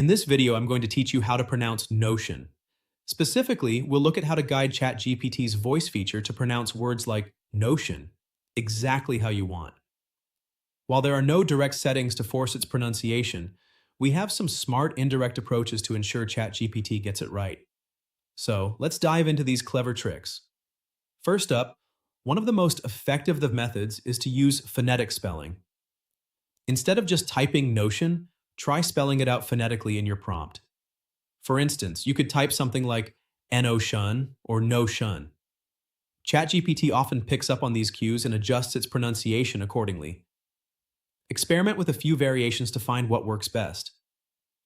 In this video, I'm going to teach you how to pronounce Noh-shun. Specifically, we'll look at how to guide ChatGPT's voice feature to pronounce words like Noh-shun exactly how you want. While there are no direct settings to force its pronunciation, we have some smart indirect approaches to ensure ChatGPT gets it right. So let's dive into these clever tricks. First up, one of the most effective of methods is to use phonetic spelling. Instead of just typing Noh-shun, try spelling it out phonetically in your prompt. For instance, you could type something like N-oh-shun or Noh-shun. ChatGPT often picks up on these cues and adjusts its pronunciation accordingly. Experiment with a few variations to find what works best.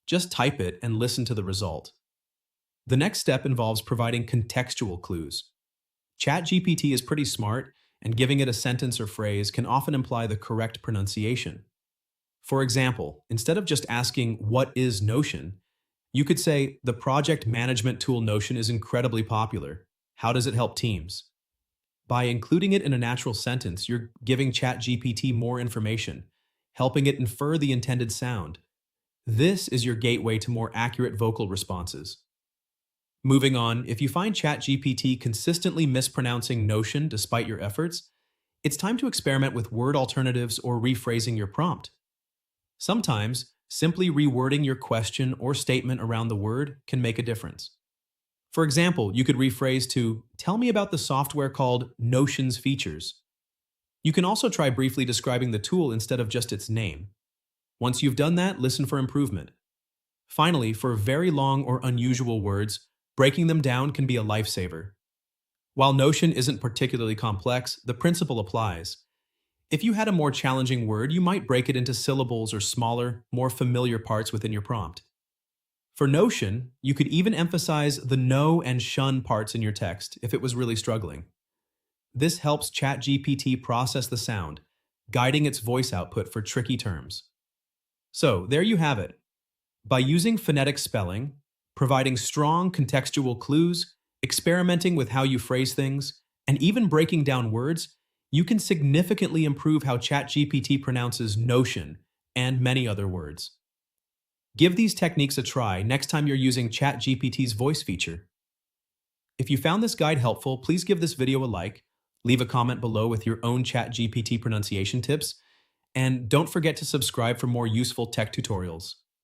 Just type it and listen to the result. The next step involves providing contextual clues. ChatGPT is pretty smart, and giving it a sentence or phrase can often imply the correct pronunciation. For example, instead of just asking, "What is Noh-shun?" you could say, "The project management tool Noh-shun is incredibly popular. How does it help teams?" By including it in a natural sentence, you're giving ChatGPT more information, helping it infer the intended sound. This is your gateway to more accurate vocal responses. Moving on, if you find ChatGPT consistently mispronouncing Noh-shun despite your efforts, it's time to experiment with word alternatives or rephrasing your prompt. Sometimes, simply rewording your question or statement around the word can make a difference. For example, you could rephrase to, "Tell me about the software called Noh-shun's features." You can also try briefly describing the tool instead of just its name. Once you've done that, listen for improvement. Finally, for very long or unusual words, breaking them down can be a lifesaver. While Noh-shun isn't particularly complex, the principle applies. If you had a more challenging word, you might break it into syllables or smaller, more familiar parts within your prompt. For Noh-shun, you could even emphasize the no and shun parts in your text if it was really struggling. This helps ChatGPT process the sound, guiding its voice output for tricky terms. So, there you have it. By using phonetic spelling, providing strong contextual clues, experimenting with how you phrase things, and even breaking down words, you can significantly improve how ChatGPT pronounces Noh-shun and many other words. Give these techniques a try next time you're using ChatGPT's voice feature. If you found this guide helpful, please give this video a like, leave a comment below with your own ChatGPT pronunciation tips, and don't forget to subscribe for more useful tech tutorials.